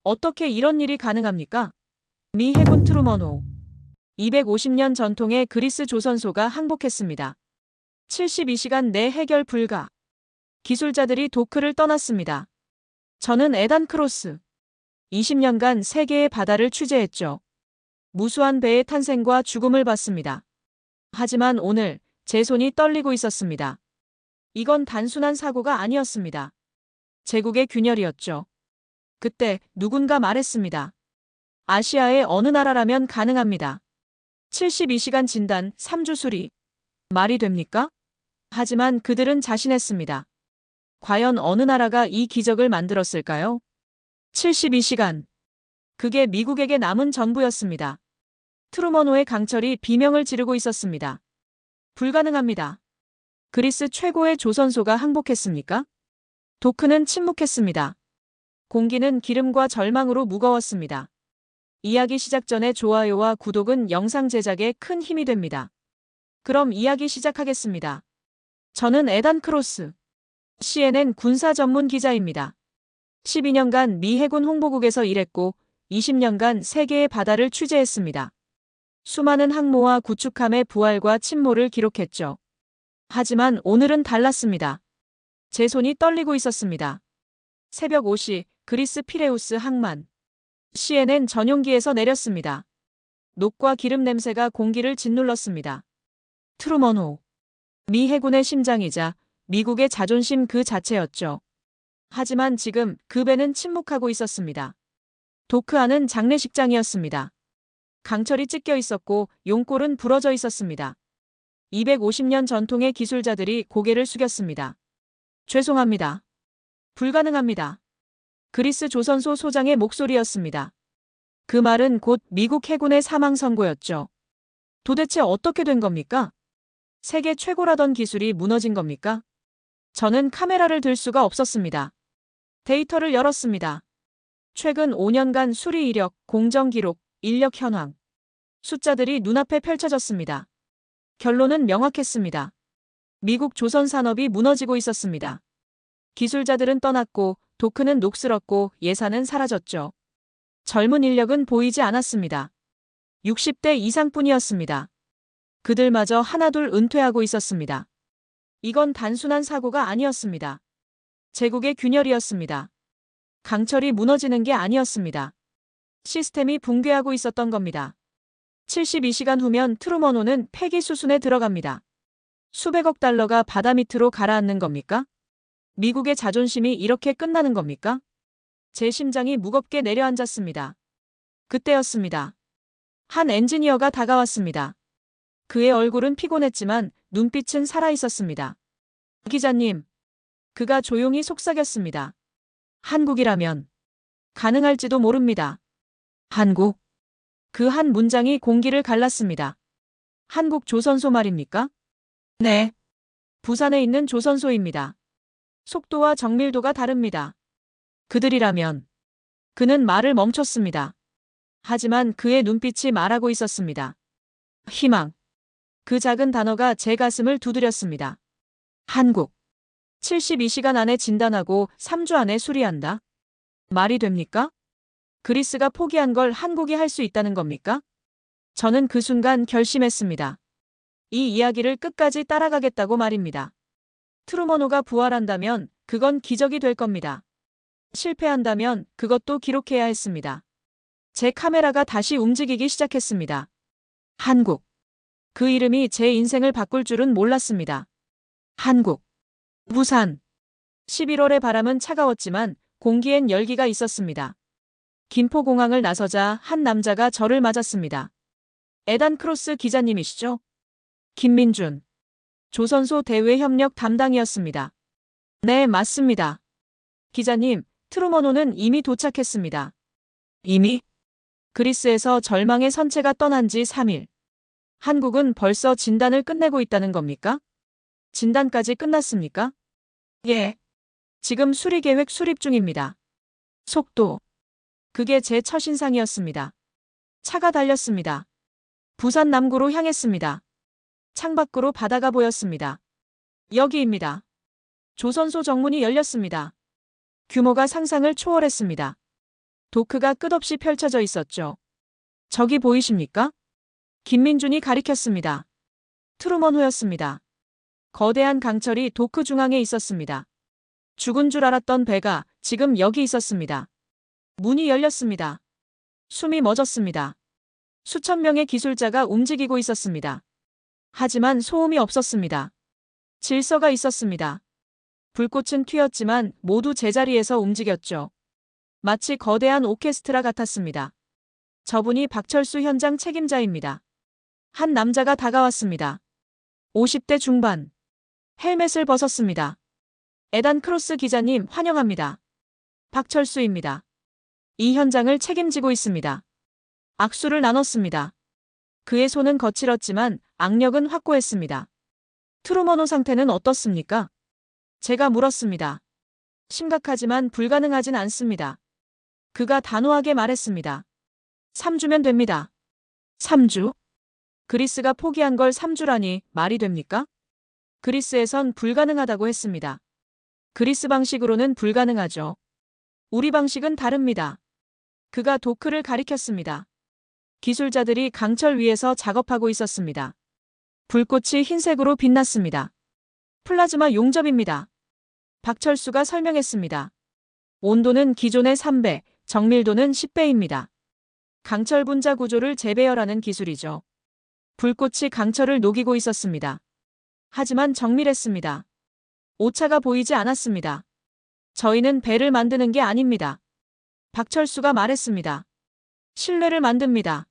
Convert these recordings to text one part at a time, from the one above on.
어떻게 이런 일이 가능합니까? 미 해군 트루먼호. 250년 전통의 그리스 조선소가 항복했습니다. 72시간 내 해결 불가. 기술자들이 도크를 떠났습니다. 저는 에단 크로스. 20년간 세계의 바다를 취재했죠. 무수한 배의 탄생과 죽음을 봤습니다. 하지만 오늘 제 손이 떨리고 있었습니다. 이건 단순한 사고가 아니었습니다. 제국의 균열이었죠. 그때 누군가 말했습니다. 아시아의 어느 나라라면 가능합니다. 72시간 진단, 3주 수리. 말이 됩니까? 하지만 그들은 자신했습니다. 과연 어느 나라가 이 기적을 만들었을까요? 72시간. 그게 미국에게 남은 전부였습니다. 트루먼호의 강철이 비명을 지르고 있었습니다. 불가능합니다. 그리스 최고의 조선소가 항복했습니까? 도크는 침묵했습니다. 공기는 기름과 절망으로 무거웠습니다. 이야기 시작 전에 좋아요와 구독은 영상 제작에 큰 힘이 됩니다. 그럼 이야기 시작하겠습니다. 저는 에단 크로스. CNN 군사 전문 기자입니다. 12년간 미 해군 홍보국에서 일했고 20년간 세계의 바다를 취재했습니다. 수많은 항모와 구축함의 부활과 침몰을 기록했죠. 하지만 오늘은 달랐습니다. 제 손이 떨리고 있었습니다. 새벽 5시 그리스 피레우스 항만. CNN 전용기에서 내렸습니다. 녹과 기름 냄새가 공기를 짓눌렀습니다. 트루먼호. 미 해군의 심장이자 미국의 자존심 그 자체였죠. 하지만 지금 그 배는 침묵하고 있었습니다. 도크 안은 장례식장이었습니다. 강철이 찢겨 있었고 용골은 부러져 있었습니다. 250년 전통의 기술자들이 고개를 숙였습니다. 죄송합니다. 불가능합니다. 그리스 조선소 소장의 목소리였습니다. 그 말은 곧 미국 해군의 사망 선고였죠. 도대체 어떻게 된 겁니까? 세계 최고라던 기술이 무너진 겁니까? 저는 카메라를 들 수가 없었습니다. 데이터를 열었습니다. 최근 5년간 수리 이력, 공정 기록, 인력 현황. 숫자들이 눈앞에 펼쳐졌습니다. 결론은 명확했습니다. 미국 조선 산업이 무너지고 있었습니다. 기술자들은 떠났고 도크는 녹슬었고 예산은 사라졌죠. 젊은 인력은 보이지 않았습니다. 60대 이상뿐이었습니다. 그들마저 하나둘 은퇴하고 있었습니다. 이건 단순한 사고가 아니었습니다. 제국의 균열이었습니다. 강철이 무너지는 게 아니었습니다. 시스템이 붕괴하고 있었던 겁니다. 72시간 후면 트루먼호는 폐기 수순에 들어갑니다. 수백억 달러가 바다 밑으로 가라앉는 겁니까? 미국의 자존심이 이렇게 끝나는 겁니까? 제 심장이 무겁게 내려앉았습니다. 그때였습니다. 한 엔지니어가 다가왔습니다. 그의 얼굴은 피곤했지만 눈빛은 살아있었습니다. 기자님. 그가 조용히 속삭였습니다. 한국이라면 가능할지도 모릅니다. 한국. 그 한 문장이 공기를 갈랐습니다. 한국 조선소 말입니까? 네. 부산에 있는 조선소입니다. 속도와 정밀도가 다릅니다. 그들이라면. 그는 말을 멈췄습니다. 하지만 그의 눈빛이 말하고 있었습니다. 희망. 그 작은 단어가 제 가슴을 두드렸습니다. 한국. 72시간 안에 진단하고 3주 안에 수리한다? 말이 됩니까? 그리스가 포기한 걸 한국이 할 수 있다는 겁니까? 저는 그 순간 결심했습니다. 이 이야기를 끝까지 따라가겠다고 말입니다. 트루먼호가 부활한다면 그건 기적이 될 겁니다. 실패한다면 그것도 기록해야 했습니다. 제 카메라가 다시 움직이기 시작했습니다. 한국. 그 이름이 제 인생을 바꿀 줄은 몰랐습니다. 한국. 부산. 11월의 바람은 차가웠지만 공기엔 열기가 있었습니다. 김포공항을 나서자 한 남자가 저를 맞았습니다. 에단 크로스 기자님이시죠? 김민준. 조선소 대외 협력 담당이었습니다. 네, 맞습니다. 기자님, 트루먼호는 이미 도착했습니다. 이미? 그리스에서 절망의 선체가 떠난 지 3일. 한국은 벌써 진단을 끝내고 있다는 겁니까? 진단까지 끝났습니까? 예. 지금 수리 계획 수립 중입니다. 속도. 그게 제 첫인상이었습니다. 차가 달렸습니다. 부산 남구로 향했습니다. 창밖으로 바다가 보였습니다. 여기입니다. 조선소 정문이 열렸습니다. 규모가 상상을 초월했습니다. 도크가 끝없이 펼쳐져 있었죠. 저기 보이십니까? 김민준이 가리켰습니다. 트루먼호였습니다. 거대한 강철이 도크 중앙에 있었습니다. 죽은 줄 알았던 배가 지금 여기 있었습니다. 문이 열렸습니다. 숨이 멎었습니다. 수천 명의 기술자가 움직이고 있었습니다. 하지만 소음이 없었습니다. 질서가 있었습니다. 불꽃은 튀었지만 모두 제자리에서 움직였죠. 마치 거대한 오케스트라 같았습니다. 저분이 박철수 현장 책임자입니다. 한 남자가 다가왔습니다. 50대 중반. 헬멧을 벗었습니다. 에단 크로스 기자님 환영합니다. 박철수입니다. 이 현장을 책임지고 있습니다. 악수를 나눴습니다. 그의 손은 거칠었지만 악력은 확고했습니다. 트루먼호 상태는 어떻습니까? 제가 물었습니다. 심각하지만 불가능하진 않습니다. 그가 단호하게 말했습니다. 3주면 됩니다. 3주? 그리스가 포기한 걸 3주라니 말이 됩니까? 그리스에선 불가능하다고 했습니다. 그리스 방식으로는 불가능하죠. 우리 방식은 다릅니다. 그가 도크를 가리켰습니다. 기술자들이 강철 위에서 작업하고 있었습니다. 불꽃이 흰색으로 빛났습니다. 플라즈마 용접입니다. 박철수가 설명했습니다. 온도는 기존의 3배, 정밀도는 10배입니다. 강철 분자 구조를 재배열하는 기술이죠. 불꽃이 강철을 녹이고 있었습니다. 하지만 정밀했습니다. 오차가 보이지 않았습니다. 저희는 배를 만드는 게 아닙니다. 박철수가 말했습니다. 신뢰를 만듭니다.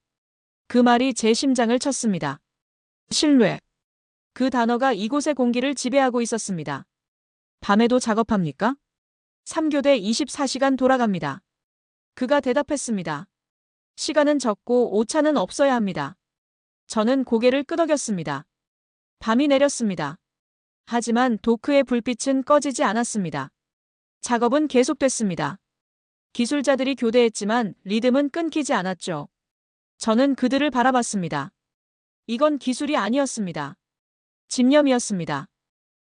그 말이 제 심장을 쳤습니다. 신뢰. 그 단어가 이곳의 공기를 지배하고 있었습니다. 밤에도 작업합니까? 3교대 24시간 돌아갑니다. 그가 대답했습니다. 시간은 적고 오차는 없어야 합니다. 저는 고개를 끄덕였습니다. 밤이 내렸습니다. 하지만 도크의 불빛은 꺼지지 않았습니다. 작업은 계속됐습니다. 기술자들이 교대했지만 리듬은 끊기지 않았죠. 저는 그들을 바라봤습니다. 이건 기술이 아니었습니다. 집념이었습니다.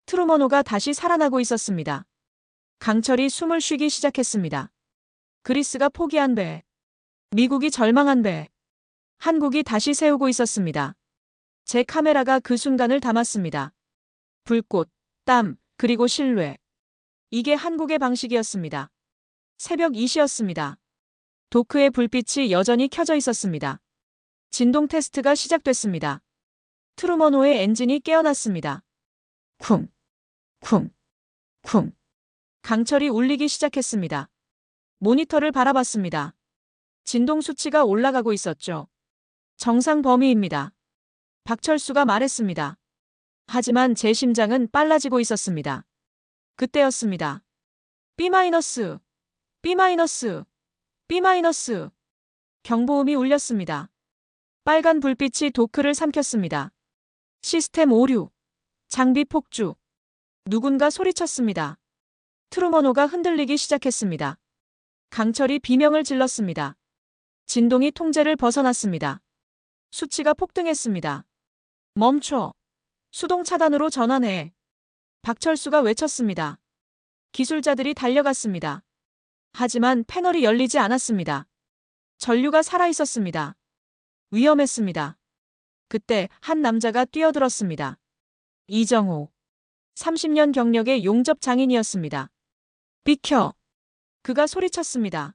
트루먼호가 다시 살아나고 있었습니다. 강철이 숨을 쉬기 시작했습니다. 그리스가 포기한 배, 미국이 절망한 배, 한국이 다시 세우고 있었습니다. 제 카메라가 그 순간을 담았습니다. 불꽃, 땀, 그리고 신뢰. 이게 한국의 방식이었습니다. 새벽 2시였습니다. 도크의 불빛이 여전히 켜져 있었습니다. 진동 테스트가 시작됐습니다. 트루먼호의 엔진이 깨어났습니다. 쿵, 쿵, 쿵. 강철이 울리기 시작했습니다. 모니터를 바라봤습니다. 진동 수치가 올라가고 있었죠. 정상 범위입니다. 박철수가 말했습니다. 하지만 제 심장은 빨라지고 있었습니다. 그때였습니다. B-, B-, B-. 경보음이 울렸습니다. 빨간 불빛이 도크를 삼켰습니다. 시스템 오류. 장비 폭주. 누군가 소리쳤습니다. 트루먼호가 흔들리기 시작했습니다. 강철이 비명을 질렀습니다. 진동이 통제를 벗어났습니다. 수치가 폭등했습니다. 멈춰. 수동 차단으로 전환해. 박철수가 외쳤습니다. 기술자들이 달려갔습니다. 하지만 패널이 열리지 않았습니다. 전류가 살아있었습니다. 위험했습니다. 그때 한 남자가 뛰어들었습니다. 이정호. 30년 경력의 용접 장인이었습니다. 비켜. 그가 소리쳤습니다.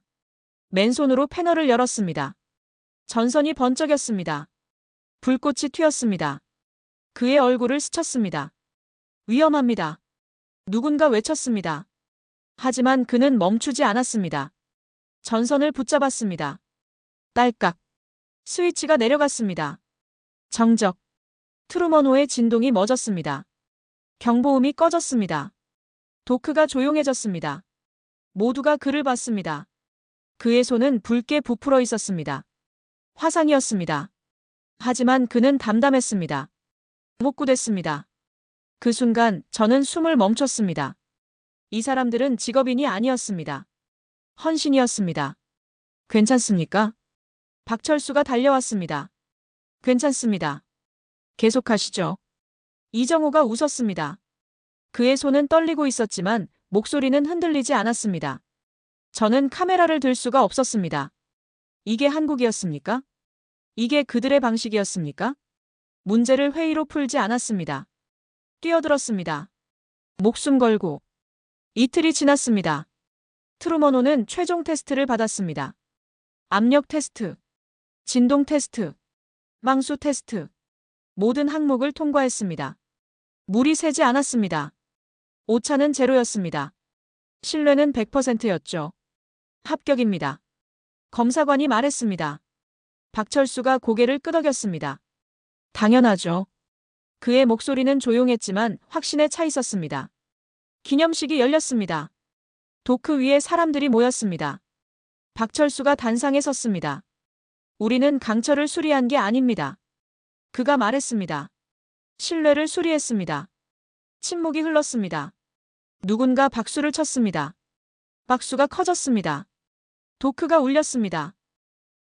맨손으로 패널을 열었습니다. 전선이 번쩍였습니다. 불꽃이 튀었습니다. 그의 얼굴을 스쳤습니다. 위험합니다. 누군가 외쳤습니다. 하지만 그는 멈추지 않았습니다. 전선을 붙잡았습니다. 딸깍. 스위치가 내려갔습니다. 정적. 트루먼호의 진동이 멎었습니다. 경보음이 꺼졌습니다. 도크가 조용해졌습니다. 모두가 그를 봤습니다. 그의 손은 붉게 부풀어 있었습니다. 화상이었습니다. 하지만 그는 담담했습니다. 목구됐습니다. 그 순간 저는 숨을 멈췄습니다. 이 사람들은 직업인이 아니었습니다. 헌신이었습니다. 괜찮습니까? 박철수가 달려왔습니다. 괜찮습니다. 계속하시죠. 이정호가 웃었습니다. 그의 손은 떨리고 있었지만 목소리는 흔들리지 않았습니다. 저는 카메라를 들 수가 없었습니다. 이게 한국이었습니까? 이게 그들의 방식이었습니까? 문제를 회의로 풀지 않았습니다. 뛰어들었습니다. 목숨 걸고. 이틀이 지났습니다. 트루먼호는 최종 테스트를 받았습니다. 압력 테스트, 진동 테스트, 망수 테스트. 모든 항목을 통과했습니다. 물이 새지 않았습니다. 오차는 제로였습니다. 신뢰는 100%였죠. 합격입니다. 검사관이 말했습니다. 박철수가 고개를 끄덕였습니다. 당연하죠. 그의 목소리는 조용했지만 확신에 차 있었습니다. 기념식이 열렸습니다. 도크 위에 사람들이 모였습니다. 박철수가 단상에 섰습니다. 우리는 강철을 수리한 게 아닙니다. 그가 말했습니다. 신뢰를 수리했습니다. 침묵이 흘렀습니다. 누군가 박수를 쳤습니다. 박수가 커졌습니다. 도크가 울렸습니다.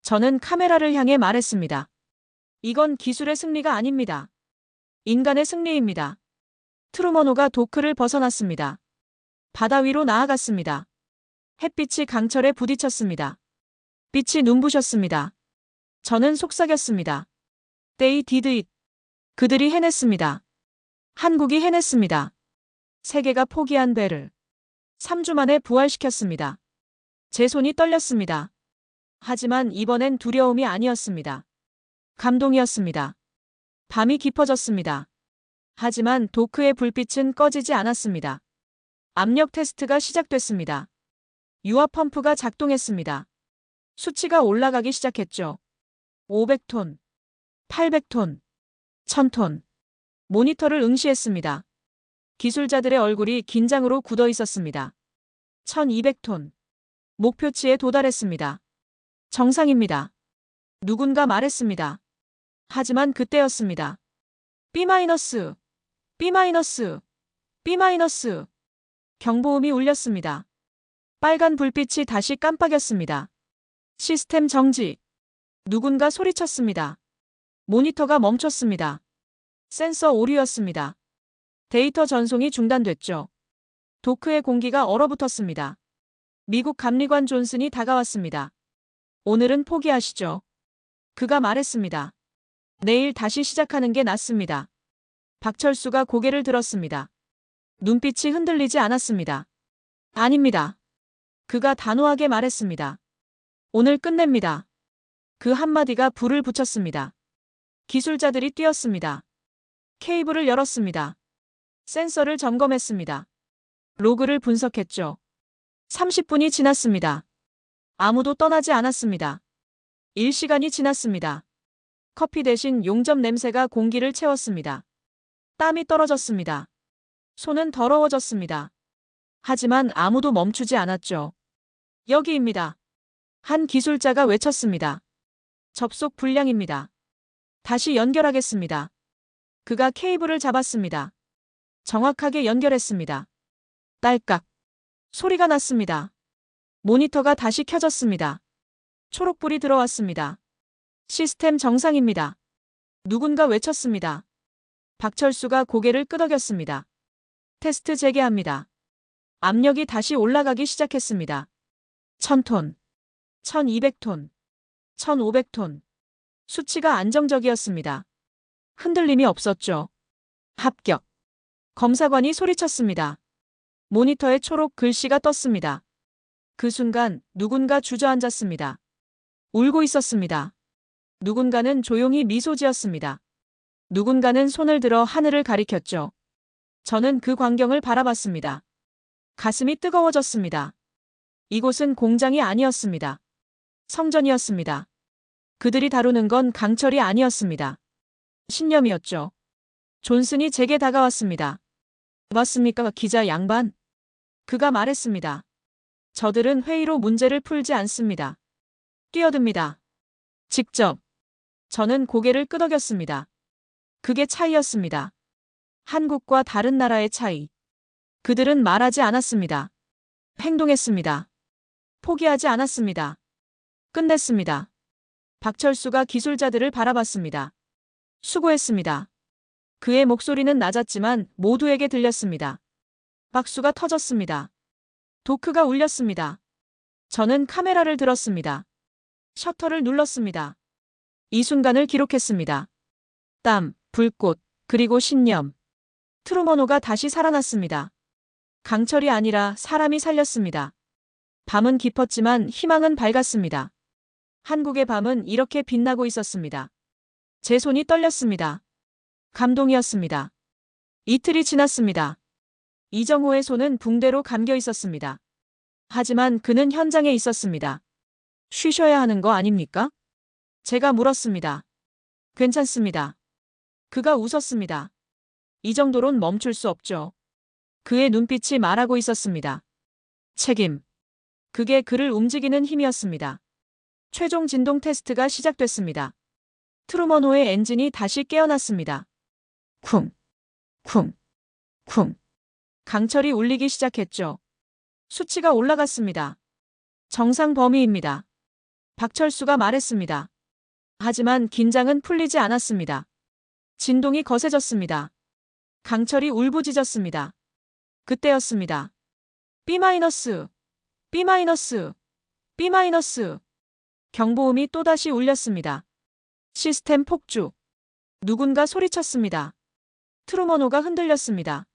저는 카메라를 향해 말했습니다. 이건 기술의 승리가 아닙니다. 인간의 승리입니다. 트루먼호가 도크를 벗어났습니다. 바다 위로 나아갔습니다. 햇빛이 강철에 부딪혔습니다. 빛이 눈부셨습니다. 저는 속삭였습니다. They did it. 그들이 해냈습니다. 한국이 해냈습니다. 세계가 포기한 배를 3주 만에 부활시켰습니다. 제 손이 떨렸습니다. 하지만 이번엔 두려움이 아니었습니다. 감동이었습니다. 밤이 깊어졌습니다. 하지만 도크의 불빛은 꺼지지 않았습니다. 압력 테스트가 시작됐습니다. 유압 펌프가 작동했습니다. 수치가 올라가기 시작했죠. 500톤, 800톤, 1000톤. 모니터를 응시했습니다. 기술자들의 얼굴이 긴장으로 굳어 있었습니다. 1200톤. 목표치에 도달했습니다. 정상입니다. 누군가 말했습니다. 하지만 그때였습니다. B-, B-, B-. 경보음이 울렸습니다. 빨간 불빛이 다시 깜빡였습니다. 시스템 정지. 누군가 소리쳤습니다. 모니터가 멈췄습니다. 센서 오류였습니다. 데이터 전송이 중단됐죠. 도크의 공기가 얼어붙었습니다. 미국 감리관 존슨이 다가왔습니다. 오늘은 포기하시죠. 그가 말했습니다. 내일 다시 시작하는 게 낫습니다. 박철수가 고개를 들었습니다. 눈빛이 흔들리지 않았습니다. 아닙니다. 그가 단호하게 말했습니다. 오늘 끝냅니다. 그 한마디가 불을 붙였습니다. 기술자들이 뛰었습니다. 케이블을 열었습니다. 센서를 점검했습니다. 로그를 분석했죠. 30분이 지났습니다. 아무도 떠나지 않았습니다. 1시간이 지났습니다. 커피 대신 용접 냄새가 공기를 채웠습니다. 땀이 떨어졌습니다. 손은 더러워졌습니다. 하지만 아무도 멈추지 않았죠. 여기입니다. 한 기술자가 외쳤습니다. 접속 불량입니다. 다시 연결하겠습니다. 그가 케이블을 잡았습니다. 정확하게 연결했습니다. 딸깍. 소리가 났습니다. 모니터가 다시 켜졌습니다. 초록불이 들어왔습니다. 시스템 정상입니다. 누군가 외쳤습니다. 박철수가 고개를 끄덕였습니다. 테스트 재개합니다. 압력이 다시 올라가기 시작했습니다. 1000톤, 1200톤, 1500톤. 수치가 안정적이었습니다. 흔들림이 없었죠. 합격. 검사관이 소리쳤습니다. 모니터에 초록 글씨가 떴습니다. 그 순간 누군가 주저앉았습니다. 울고 있었습니다. 누군가는 조용히 미소 지었습니다. 누군가는 손을 들어 하늘을 가리켰죠. 저는 그 광경을 바라봤습니다. 가슴이 뜨거워졌습니다. 이곳은 공장이 아니었습니다. 성전이었습니다. 그들이 다루는 건 강철이 아니었습니다. 신념이었죠. 존슨이 제게 다가왔습니다. 맞습니까, 기자 양반? 그가 말했습니다. 저들은 회의로 문제를 풀지 않습니다. 뛰어듭니다. 직접. 저는 고개를 끄덕였습니다. 그게 차이였습니다. 한국과 다른 나라의 차이. 그들은 말하지 않았습니다. 행동했습니다. 포기하지 않았습니다. 끝냈습니다. 박철수가 기술자들을 바라봤습니다. 수고했습니다. 그의 목소리는 낮았지만 모두에게 들렸습니다. 박수가 터졌습니다. 도크가 울렸습니다. 저는 카메라를 들었습니다. 셔터를 눌렀습니다. 이 순간을 기록했습니다. 땀, 불꽃, 그리고 신념. 트루먼호가 다시 살아났습니다. 강철이 아니라 사람이 살렸습니다. 밤은 깊었지만 희망은 밝았습니다. 한국의 밤은 이렇게 빛나고 있었습니다. 제 손이 떨렸습니다. 감동이었습니다. 이틀이 지났습니다. 이정호의 손은 붕대로 감겨 있었습니다. 하지만 그는 현장에 있었습니다. 쉬셔야 하는 거 아닙니까? 제가 물었습니다. 괜찮습니다. 그가 웃었습니다. 이 정도론 멈출 수 없죠. 그의 눈빛이 말하고 있었습니다. 책임. 그게 그를 움직이는 힘이었습니다. 최종 진동 테스트가 시작됐습니다. 트루먼호의 엔진이 다시 깨어났습니다. 쿵, 쿵, 쿵. 강철이 울리기 시작했죠. 수치가 올라갔습니다. 정상 범위입니다. 박철수가 말했습니다. 하지만 긴장은 풀리지 않았습니다. 진동이 거세졌습니다. 강철이 울부짖었습니다. 그때였습니다. B-, B-, B-. 경보음이 또다시 울렸습니다. 시스템 폭주. 누군가 소리쳤습니다. 트루먼호가 흔들렸습니다.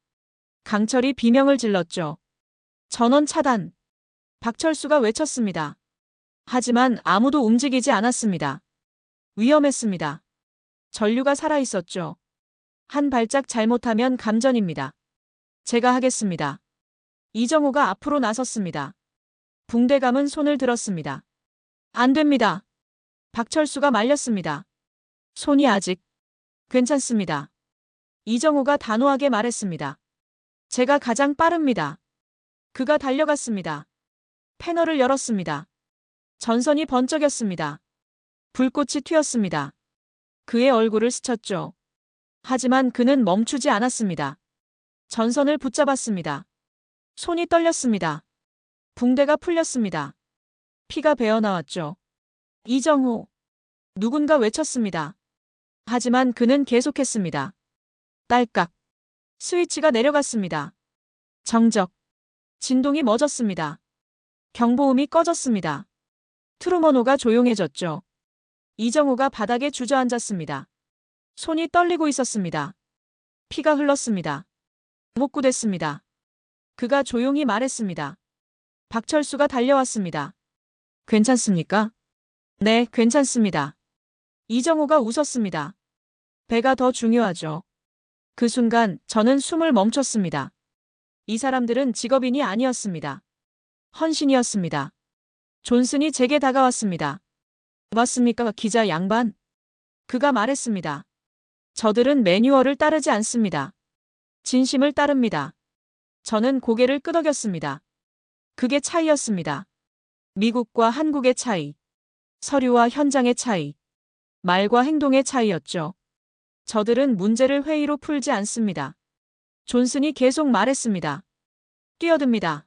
강철이 비명을 질렀죠. 전원 차단. 박철수가 외쳤습니다. 하지만 아무도 움직이지 않았습니다. 위험했습니다. 전류가 살아있었죠. 한 발짝 잘못하면 감전입니다. 제가 하겠습니다. 이정호가 앞으로 나섰습니다. 붕대 감은 손을 들었습니다. 안 됩니다. 박철수가 말렸습니다. 손이 아직 괜찮습니다. 이정호가 단호하게 말했습니다. 제가 가장 빠릅니다. 그가 달려갔습니다. 패널을 열었습니다. 전선이 번쩍였습니다. 불꽃이 튀었습니다. 그의 얼굴을 스쳤죠. 하지만 그는 멈추지 않았습니다. 전선을 붙잡았습니다. 손이 떨렸습니다. 붕대가 풀렸습니다. 피가 배어나왔죠. 이정호. 누군가 외쳤습니다. 하지만 그는 계속했습니다. 딸깍. 스위치가 내려갔습니다. 정적. 진동이 멎었습니다. 경보음이 꺼졌습니다. 트루먼호가 조용해졌죠. 이정호가 바닥에 주저앉았습니다. 손이 떨리고 있었습니다. 피가 흘렀습니다. 목구됐습니다. 그가 조용히 말했습니다. 박철수가 달려왔습니다. 괜찮습니까? 네, 괜찮습니다. 이정호가 웃었습니다. 배가 더 중요하죠. 그 순간 저는 숨을 멈췄습니다. 이 사람들은 직업인이 아니었습니다. 헌신이었습니다. 존슨이 제게 다가왔습니다. 맞습니까, 기자 양반? 그가 말했습니다. 저들은 매뉴얼을 따르지 않습니다. 진심을 따릅니다. 저는 고개를 끄덕였습니다. 그게 차이였습니다. 미국과 한국의 차이. 서류와 현장의 차이. 말과 행동의 차이였죠. 저들은 문제를 회의로 풀지 않습니다. 존슨이 계속 말했습니다. 뛰어듭니다.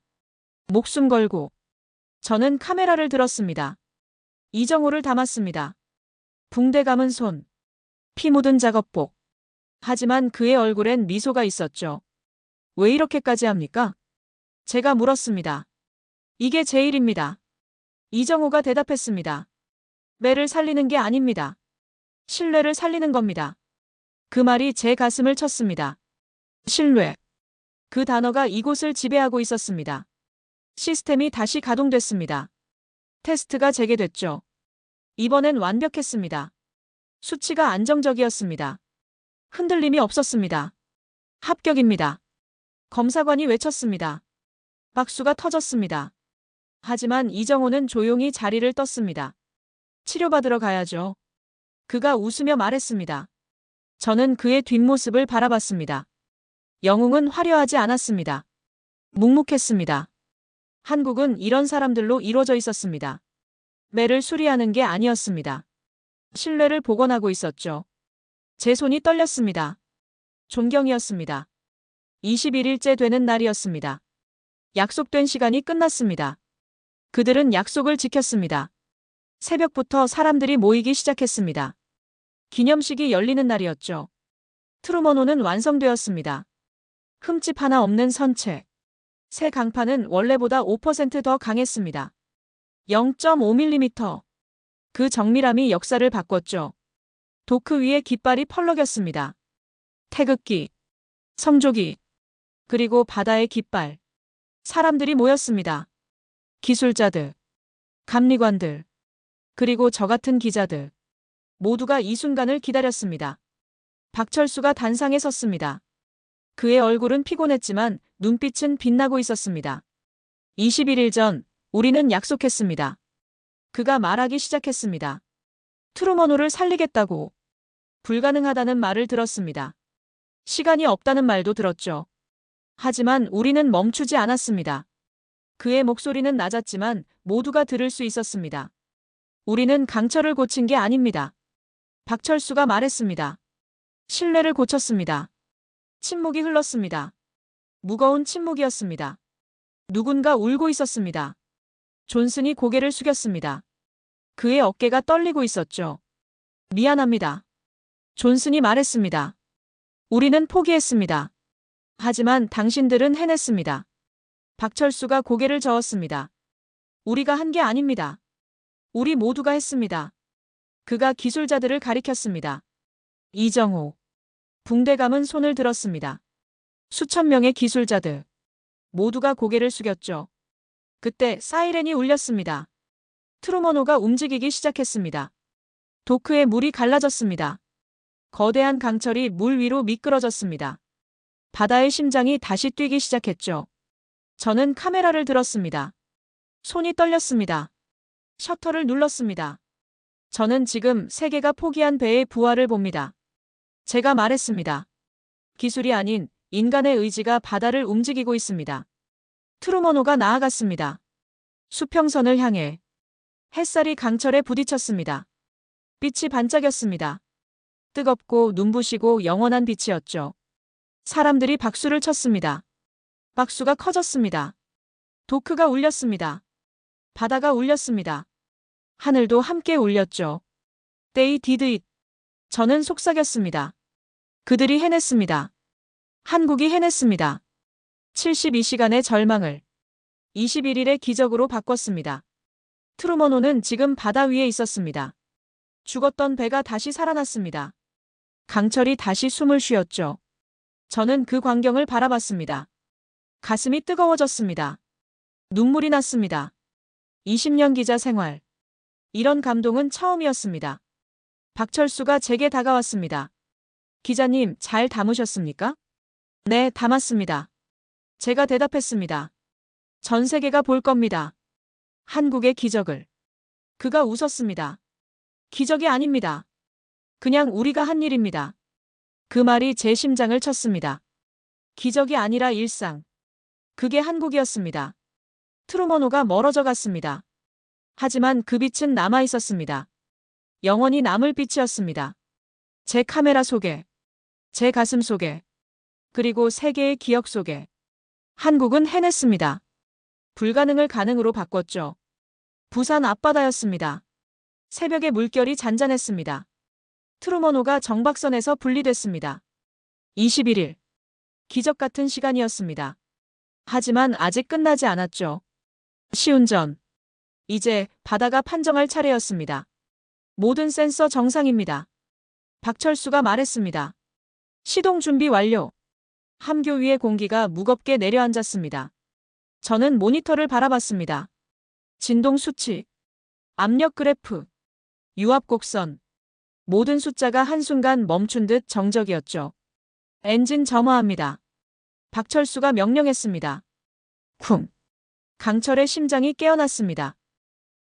목숨 걸고. 저는 카메라를 들었습니다. 이정호를 담았습니다. 붕대 감은 손. 피 묻은 작업복. 하지만 그의 얼굴엔 미소가 있었죠. 왜 이렇게까지 합니까? 제가 물었습니다. 이게 제 일입니다. 이정호가 대답했습니다. 매를 살리는 게 아닙니다. 신뢰를 살리는 겁니다. 그 말이 제 가슴을 쳤습니다. 신뢰. 그 단어가 이곳을 지배하고 있었습니다. 시스템이 다시 가동됐습니다. 테스트가 재개됐죠. 이번엔 완벽했습니다. 수치가 안정적이었습니다. 흔들림이 없었습니다. 합격입니다. 검사관이 외쳤습니다. 박수가 터졌습니다. 하지만 이정호는 조용히 자리를 떴습니다. 치료받으러 가야죠. 그가 웃으며 말했습니다. 저는 그의 뒷모습을 바라봤습니다. 영웅은 화려하지 않았습니다. 묵묵했습니다. 한국은 이런 사람들로 이루어져 있었습니다. 매를 수리하는 게 아니었습니다. 신뢰를 복원하고 있었죠. 제 손이 떨렸습니다. 존경이었습니다. 21일째 되는 날이었습니다. 약속된 시간이 끝났습니다. 그들은 약속을 지켰습니다. 새벽부터 사람들이 모이기 시작했습니다. 기념식이 열리는 날이었죠. 트루먼호는 완성되었습니다. 흠집 하나 없는 선체. 새 강판은 원래보다 5% 더 강했습니다. 0.5mm. 그 정밀함이 역사를 바꿨죠. 도크 위에 깃발이 펄럭였습니다. 태극기, 성조기, 그리고 바다의 깃발. 사람들이 모였습니다. 기술자들, 감리관들, 그리고 저 같은 기자들. 모두가 이 순간을 기다렸습니다. 박철수가 단상에 섰습니다. 그의 얼굴은 피곤했지만 눈빛은 빛나고 있었습니다. 21일 전 우리는 약속했습니다. 그가 말하기 시작했습니다. 트루먼호를 살리겠다고. 불가능하다는 말을 들었습니다. 시간이 없다는 말도 들었죠. 하지만 우리는 멈추지 않았습니다. 그의 목소리는 낮았지만 모두가 들을 수 있었습니다. 우리는 강철을 고친 게 아닙니다. 박철수가 말했습니다. 신뢰를 고쳤습니다. 침묵이 흘렀습니다. 무거운 침묵이었습니다. 누군가 울고 있었습니다. 존슨이 고개를 숙였습니다. 그의 어깨가 떨리고 있었죠. 미안합니다. 존슨이 말했습니다. 우리는 포기했습니다. 하지만 당신들은 해냈습니다. 박철수가 고개를 저었습니다. 우리가 한 게 아닙니다. 우리 모두가 했습니다. 그가 기술자들을 가리켰습니다. 이정호. 붕대감은 손을 들었습니다. 수천 명의 기술자들. 모두가 고개를 숙였죠. 그때 사이렌이 울렸습니다. 트루먼호가 움직이기 시작했습니다. 도크의 물이 갈라졌습니다. 거대한 강철이 물 위로 미끄러졌습니다. 바다의 심장이 다시 뛰기 시작했죠. 저는 카메라를 들었습니다. 손이 떨렸습니다. 셔터를 눌렀습니다. 저는 지금 세계가 포기한 배의 부활을 봅니다. 제가 말했습니다. 기술이 아닌 인간의 의지가 바다를 움직이고 있습니다. 트루먼호가 나아갔습니다. 수평선을 향해. 햇살이 강철에 부딪혔습니다. 빛이 반짝였습니다. 뜨겁고 눈부시고 영원한 빛이었죠. 사람들이 박수를 쳤습니다. 박수가 커졌습니다. 도크가 울렸습니다. 바다가 울렸습니다. 하늘도 함께 울렸죠. They did it. 저는 속삭였습니다. 그들이 해냈습니다. 한국이 해냈습니다. 72시간의 절망을 21일의 기적으로 바꿨습니다. 트루먼호는 지금 바다 위에 있었습니다. 죽었던 배가 다시 살아났습니다. 강철이 다시 숨을 쉬었죠. 저는 그 광경을 바라봤습니다. 가슴이 뜨거워졌습니다. 눈물이 났습니다. 20년 기자 생활. 이런 감동은 처음이었습니다. 박철수가 제게 다가왔습니다. 기자님, 잘 담으셨습니까? 네, 담았습니다. 제가 대답했습니다. 전 세계가 볼 겁니다. 한국의 기적을. 그가 웃었습니다. 기적이 아닙니다. 그냥 우리가 한 일입니다. 그 말이 제 심장을 쳤습니다. 기적이 아니라 일상. 그게 한국이었습니다. 트루먼호가 멀어져 갔습니다. 하지만 그 빛은 남아 있었습니다. 영원히 남을 빛이었습니다. 제 카메라 속에, 제 가슴 속에, 그리고 세계의 기억 속에. 한국은 해냈습니다. 불가능을 가능으로 바꿨죠. 부산 앞바다였습니다. 새벽의 물결이 잔잔했습니다. 트루먼호가 정박선에서 분리됐습니다. 21일. 기적 같은 시간이었습니다. 하지만 아직 끝나지 않았죠. 시운전. 이제 바다가 판정할 차례였습니다. 모든 센서 정상입니다. 박철수가 말했습니다. 시동 준비 완료. 함교 위의 공기가 무겁게 내려앉았습니다. 저는 모니터를 바라봤습니다. 진동 수치, 압력 그래프, 유압 곡선. 모든 숫자가 한순간 멈춘 듯 정적이었죠. 엔진 점화합니다. 박철수가 명령했습니다. 쿵. 강철의 심장이 깨어났습니다.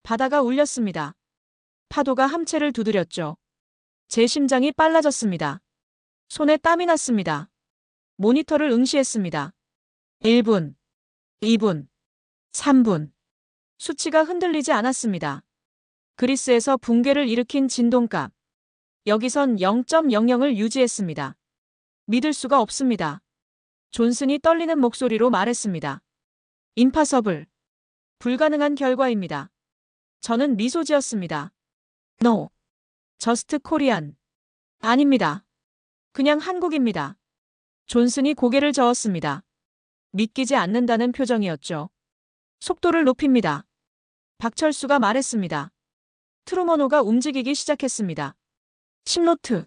바다가 울렸습니다. 파도가 함체를 두드렸죠. 제 심장이 빨라졌습니다. 손에 땀이 났습니다. 모니터를 응시했습니다. 1분, 2분, 3분. 수치가 흔들리지 않았습니다. 그리스에서 붕괴를 일으킨 진동값. 여기선 0.00을 유지했습니다. 믿을 수가 없습니다. 존슨이 떨리는 목소리로 말했습니다. 임파서블. 불가능한 결과입니다. 저는 미소 지었습니다. No. 저스트 코리안. 아닙니다. 그냥 한국입니다. 존슨이 고개를 저었습니다. 믿기지 않는다는 표정이었죠. 속도를 높입니다. 박철수가 말했습니다. 트루먼호가 움직이기 시작했습니다. 10노트,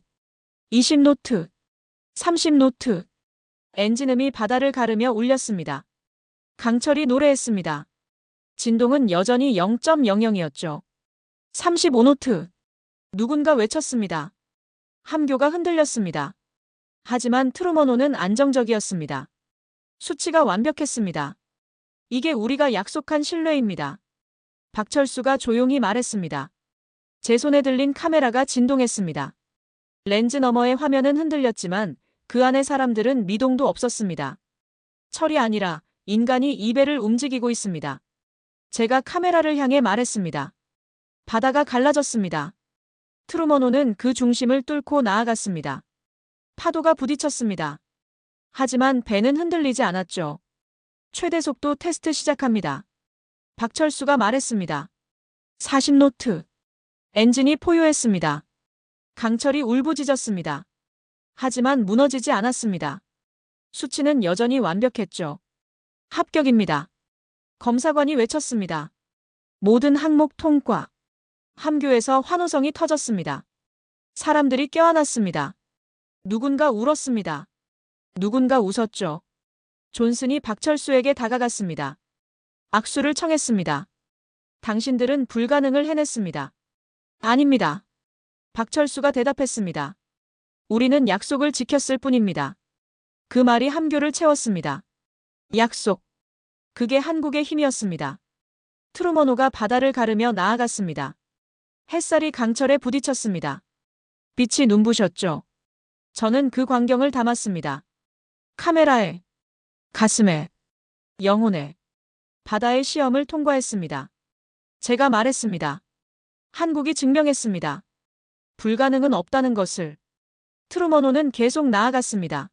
20노트, 30노트. 엔진음이 바다를 가르며 울렸습니다. 강철이 노래했습니다. 진동은 여전히 0.00이었죠. 35노트. 누군가 외쳤습니다. 함교가 흔들렸습니다. 하지만 트루먼호는 안정적이었습니다. 수치가 완벽했습니다. 이게 우리가 약속한 신뢰입니다. 박철수가 조용히 말했습니다. 제 손에 들린 카메라가 진동했습니다. 렌즈 너머의 화면은 흔들렸지만 그 안의 사람들은 미동도 없었습니다. 철이 아니라 인간이 이 배를 움직이고 있습니다. 제가 카메라를 향해 말했습니다. 바다가 갈라졌습니다. 트루먼호는 그 중심을 뚫고 나아갔습니다. 파도가 부딪혔습니다. 하지만 배는 흔들리지 않았죠. 최대 속도 테스트 시작합니다. 박철수가 말했습니다. 40노트. 엔진이 포효했습니다. 강철이 울부짖었습니다. 하지만 무너지지 않았습니다. 수치는 여전히 완벽했죠. 합격입니다. 검사관이 외쳤습니다. 모든 항목 통과. 함교에서 환호성이 터졌습니다. 사람들이 껴안았습니다. 누군가 울었습니다. 누군가 웃었죠. 존슨이 박철수에게 다가갔습니다. 악수를 청했습니다. 당신들은 불가능을 해냈습니다. 아닙니다. 박철수가 대답했습니다. 우리는 약속을 지켰을 뿐입니다. 그 말이 함교를 채웠습니다. 약속. 그게 한국의 힘이었습니다. 트루먼호가 바다를 가르며 나아갔습니다. 햇살이 강철에 부딪혔습니다. 빛이 눈부셨죠. 저는 그 광경을 담았습니다. 카메라에, 가슴에, 영혼에. 바다의 시험을 통과했습니다. 제가 말했습니다. 한국이 증명했습니다. 불가능은 없다는 것을. 트루먼호는 계속 나아갔습니다.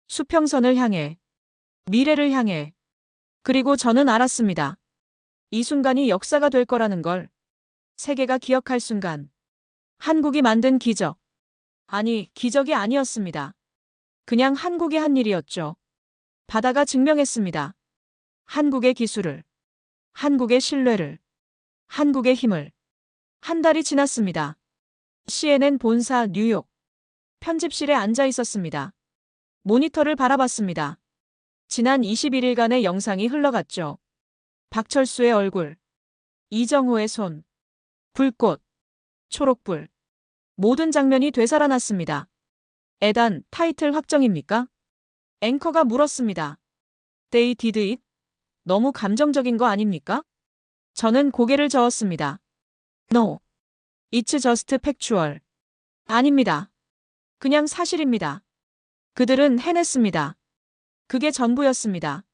수평선을 향해, 미래를 향해. 그리고 저는 알았습니다. 이 순간이 역사가 될 거라는 걸. 세계가 기억할 순간. 한국이 만든 기적. 아니, 기적이 아니었습니다. 그냥 한국이 한 일이었죠. 바다가 증명했습니다. 한국의 기술을, 한국의 신뢰를, 한국의 힘을. 한 달이 지났습니다. CNN 본사 뉴욕. 편집실에 앉아 있었습니다. 모니터를 바라봤습니다. 지난 21일간의 영상이 흘러갔죠. 박철수의 얼굴, 이정호의 손, 불꽃, 초록불. 모든 장면이 되살아났습니다. 에단, 타이틀 확정입니까? 앵커가 물었습니다. They did it? 너무 감정적인 거 아닙니까? 저는 고개를 저었습니다. No. It's just factual. 아닙니다. 그냥 사실입니다. 그들은 해냈습니다. 그게 전부였습니다.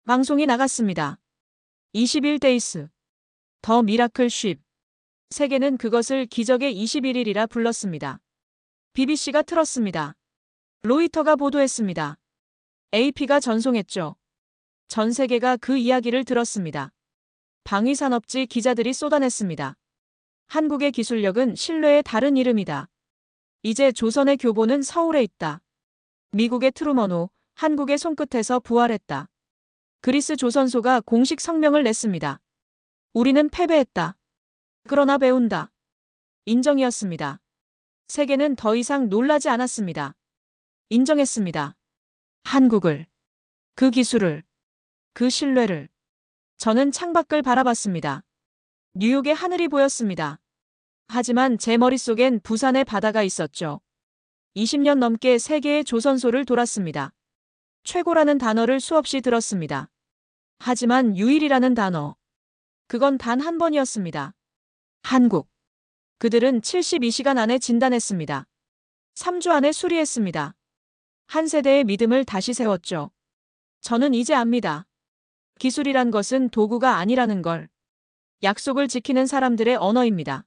방송이 나갔습니다. 21days. 더 미라클 쉽. 세계는 그것을 기적의 21일이라 불렀습니다. BBC가 틀었습니다. 로이터가 보도했습니다. AP가 전송했죠. 전 세계가 그 이야기를 들었습니다. 방위산업지 기자들이 쏟아냈습니다. 한국의 기술력은 신뢰의 다른 이름이다. 이제 조선의 교보는 서울에 있다. 미국의 트루먼호, 한국의 손끝에서 부활했다. 그리스 조선소가 공식 성명을 냈습니다. 우리는 패배했다. 그러나 배운다. 인정이었습니다. 세계는 더 이상 놀라지 않았습니다. 인정했습니다. 한국을, 그 기술을, 그 신뢰를. 저는 창밖을 바라봤습니다. 뉴욕의 하늘이 보였습니다. 하지만 제 머릿속엔 부산의 바다가 있었죠. 20년 넘게 세계의 조선소를 돌았습니다. 최고라는 단어를 수없이 들었습니다. 하지만 유일이라는 단어. 그건 단 한 번이었습니다. 한국. 그들은 72시간 안에 진단했습니다. 3주 안에 수리했습니다. 한 세대의 믿음을 다시 세웠죠. 저는 이제 압니다. 기술이란 것은 도구가 아니라는 걸. 약속을 지키는 사람들의 언어입니다.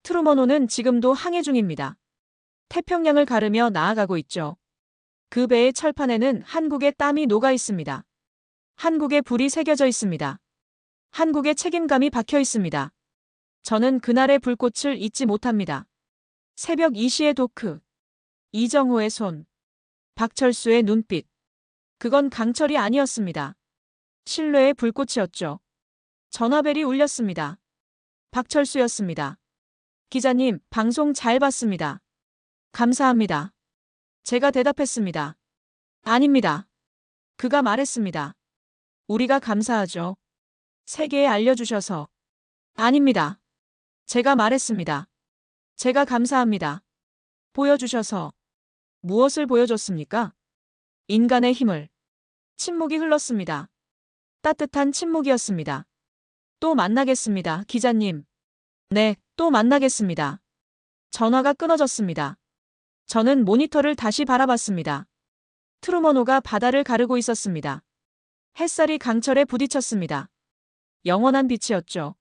트루먼호는 지금도 항해 중입니다. 태평양을 가르며 나아가고 있죠. 그 배의 철판에는 한국의 땀이 녹아 있습니다. 한국의 불이 새겨져 있습니다. 한국의 책임감이 박혀 있습니다. 저는 그날의 불꽃을 잊지 못합니다. 새벽 2시의 도크. 이정호의 손. 박철수의 눈빛. 그건 강철이 아니었습니다. 신뢰의 불꽃이었죠. 전화벨이 울렸습니다. 박철수였습니다. 기자님, 방송 잘 봤습니다. 감사합니다. 제가 대답했습니다. 아닙니다. 그가 말했습니다. 우리가 감사하죠. 세계에 알려주셔서. 아닙니다. 제가 말했습니다. 제가 감사합니다. 보여주셔서. 무엇을 보여줬습니까? 인간의 힘을. 침묵이 흘렀습니다. 따뜻한 침묵이었습니다. 또 만나겠습니다, 기자님. 네, 또 만나겠습니다. 전화가 끊어졌습니다. 저는 모니터를 다시 바라봤습니다. 트루먼호가 바다를 가르고 있었습니다. 햇살이 강철에 부딪혔습니다. 영원한 빛이었죠.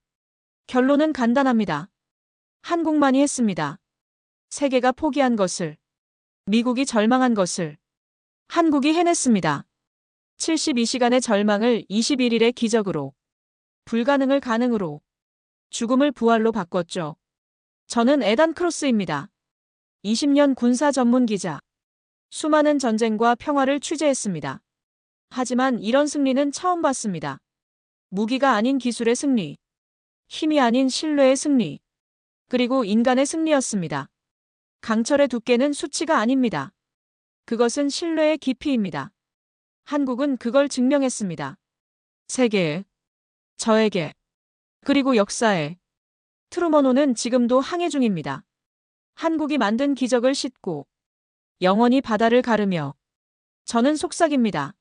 결론은 간단합니다. 한국만이 했습니다. 세계가 포기한 것을, 미국이 절망한 것을, 한국이 해냈습니다. 72시간의 절망을 21일의 기적으로, 불가능을 가능으로, 죽음을 부활로 바꿨죠. 저는 에단 크로스입니다. 20년 군사 전문 기자. 수많은 전쟁과 평화를 취재했습니다. 하지만 이런 승리는 처음 봤습니다. 무기가 아닌 기술의 승리, 힘이 아닌 신뢰의 승리, 그리고 인간의 승리였습니다. 강철의 두께는 수치가 아닙니다. 그것은 신뢰의 깊이입니다. 한국은 그걸 증명했습니다. 세계에, 저에게, 그리고 역사에. 트루먼호는 지금도 항해 중입니다. 한국이 만든 기적을 싣고 영원히 바다를 가르며. 저는 속삭입니다.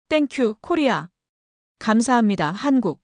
땡큐 코리아. 감사합니다 한국.